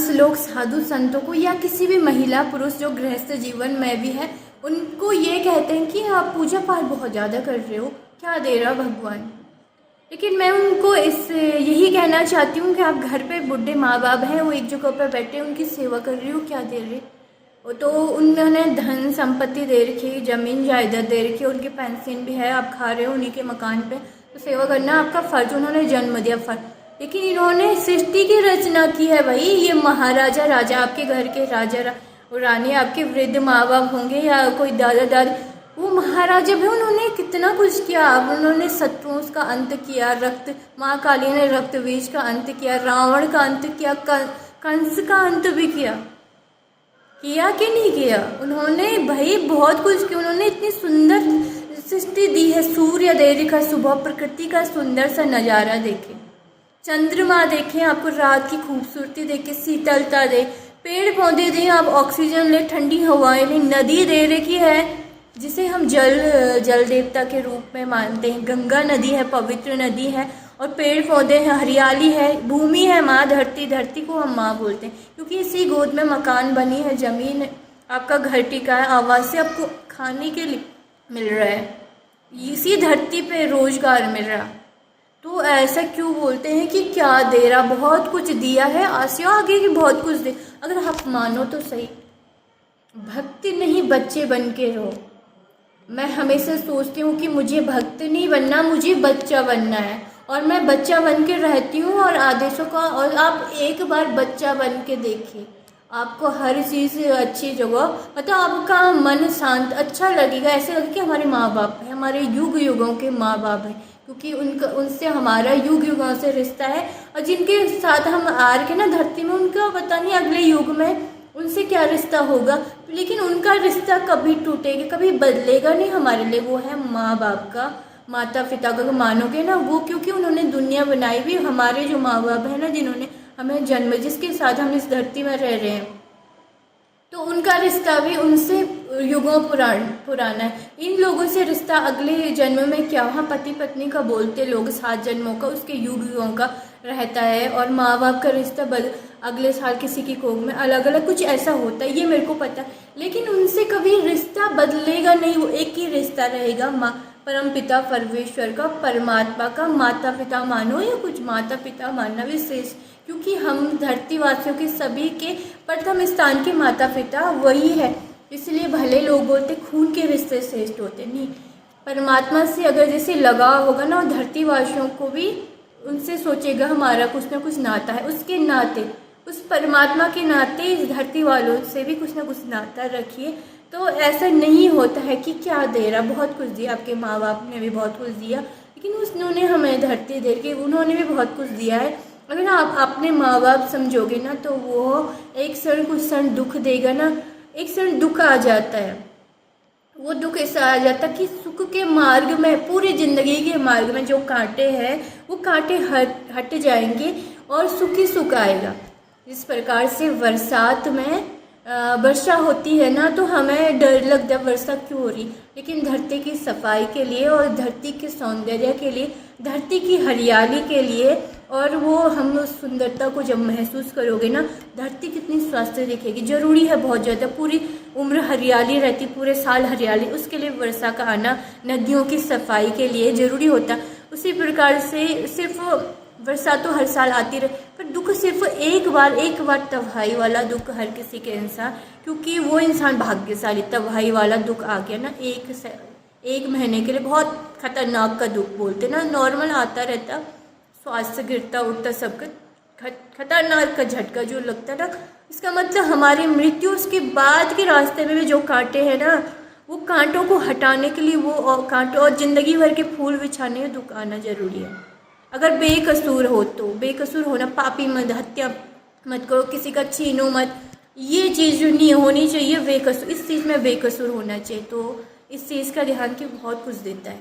अधिकांश लोग साधु संतों को या किसी भी महिला पुरुष जो गृहस्थ जीवन में भी है उनको ये कहते हैं कि आप पूजा पाठ बहुत ज़्यादा कर रहे हो, क्या दे रहा भगवान। लेकिन मैं उनको यही कहना चाहती हूँ कि आप घर पे बुढ़े माँ बाप हैं, वो एक जगह पर बैठे, उनकी सेवा कर रही हो, क्या दे रहे हो। तो उन्होंने धन संपत्ति दे रखी, जमीन जायदाद दे रखी, उनकी पेंशन भी है, आप खा रहे हो उन्हीं के मकान पे, तो सेवा करना आपका फर्ज, उन्होंने जन्म दिया फर्ज। लेकिन इन्होंने सृष्टि की रचना की है भाई, ये महाराजा राजा, आपके घर के राजा रानी, आपके वृद्ध माँ बाप होंगे या कोई दादा दादी, वो महाराजा भी, उन्होंने कितना कुछ किया। उन्होंने शत्रुओं का अंत किया, माँ काली ने रक्तबीज का अंत किया, रावण का अंत किया, कंस का अंत भी किया कि नहीं किया। उन्होंने भाई बहुत कुछ किया, उन्होंने इतनी सुंदर सृष्टि दी है, सूर्य दे रखा, सुबह प्रकृति का सुंदर सा नज़ारा देखे, चंद्रमा देखें, आपको रात की खूबसूरती देखे, शीतलता दे, पेड़ पौधे दें, आप ऑक्सीजन ले, ठंडी हवाएं लें, नदी दे रखी है जिसे हम जल देवता के रूप में मानते हैं, गंगा नदी है, पवित्र नदी है, और पेड़ पौधे हैं, हरियाली है, भूमि है माँ, धरती को हम माँ बोलते हैं क्योंकि इसी गोद में मकान बनी है, जमीन आपका घर टिका है, आवास से आपको खाने के लिए मिल रहा है, इसी धरती पे रोजगार मिल रहा। तो ऐसा क्यों बोलते हैं कि क्या दे रहा, बहुत कुछ दिया है, आगे की बहुत कुछ दे। अगर आप मानो तो सही, भक्ति नहीं बच्चे बन के रहो। मैं हमेशा सोचती हूँ कि मुझे भक्त नहीं बनना, मुझे बच्चा बनना है, और मैं बच्चा बन के रहती हूँ और आदेशों का। और आप एक बार बच्चा बन के देखिए, आपको हर चीज़ अच्छी जगह, मतलब आपका मन शांत, अच्छा लगेगा, ऐसे लगेगा कि हमारे माँ बाप हैं, हमारे युग युगों के माँ बाप हैं, क्योंकि उनसे हमारा युग युगों से रिश्ता है। और जिनके साथ हम आ के ना धरती में, उनका पता नहीं अगले युग में उनसे क्या रिश्ता होगा, लेकिन उनका रिश्ता कभी टूटेगा, कभी बदलेगा नहीं हमारे लिए। वो है माँ बाप का, माता पिता का मानोगे ना वो, क्योंकि उन्होंने दुनिया बनाई भी, हमारे जो माँ बाप है ना, जिन्होंने हमें जन्म, जिसके साथ हम इस धरती में रह रहे हैं, तो उनका रिश्ता भी उनसे युगों पुराना है। इन लोगों से रिश्ता अगले जन्म में क्या, वहाँ पति पत्नी का बोलते लोग 7 जन्मों का, उसके युगों का रहता है। और माँ बाप का रिश्ता अगले साल किसी की कोख में अलग अलग कुछ ऐसा होता है, ये मेरे को पता है। लेकिन उनसे कभी रिश्ता बदलेगा नहीं, वो एक ही रिश्ता रहेगा, माँ परम पिता परमेश्वर का, परमात्मा का। माता पिता मानो या कुछ माता पिता मानना भी शेष, क्योंकि हम धरतीवासियों के सभी के प्रथम स्थान के माता पिता वही है। इसलिए भले लोग बोलते खून के रिश्ते श्रेष्ठ होते, नहीं, परमात्मा से अगर जैसे लगाव होगा ना, धरतीवासियों को भी उनसे सोचेगा हमारा कुछ ना कुछ नाता है, उसके नाते, उस परमात्मा के नाते इस धरती वालों से भी कुछ ना कुछ नाता रखिए। तो ऐसा नहीं होता है कि क्या दे रहा, बहुत कुछ दिया, आपके माँ बाप ने भी बहुत कुछ दिया, लेकिन उन्होंने हमें धरती दे के उन्होंने भी बहुत कुछ दिया है। अगर आप अपने माँ बाप समझोगे ना, तो वो एक क्षण कुछ क्षण दुख देगा ना, एक क्षण दुख आ जाता है, वो दुख ऐसा आ जाता कि सुख के मार्ग में, पूरी जिंदगी के मार्ग में जो कांटे हैं वो कांटे हट जाएंगे और सुख ही सुख आएगा। जिस प्रकार से बरसात में वर्षा होती है ना, तो हमें डर लगता है वर्षा क्यों हो रही, लेकिन धरती की सफाई के लिए और धरती के सौंदर्य के लिए, धरती की हरियाली के लिए, और वो हम उस सुंदरता को जब महसूस करोगे ना, धरती कितनी स्वस्थ दिखेगी। जरूरी है बहुत ज़्यादा, पूरी उम्र हरियाली रहती, पूरे साल हरियाली, उसके लिए वर्षा का आना, नदियों की सफाई के लिए ज़रूरी होता। उसी प्रकार से सिर्फ वर्षा तो हर साल आती रहे, पर दुख सिर्फ एक बार तबाही वाला दुख हर किसी के इंसान, क्योंकि वो इंसान भाग्यशाली, तबाही वाला दुख आ गया ना, एक महीने के लिए बहुत खतरनाक का दुख बोलते ना, नॉर्मल आता रहता, स्वास्थ्य गिरता उठता, सबका खतरनाक का झटका जो लगता ना, इसका मतलब हमारी मृत्यु, उसके बाद के रास्ते में भी जो कांटे हैं ना, वो कांटों को हटाने के लिए, वो कांटों और ज़िंदगी भर के फूल बिछाने में दुख आना जरूरी है। अगर बेकसूर हो तो, बेकसूर होना, पापी मत, हत्या मत करो, किसी का छीनो मत, ये चीज़ नहीं होनी चाहिए। बेकसूर, इस चीज़ में बेकसूर होना चाहिए, तो इस चीज़ का ध्यान कि बहुत कुछ देता है।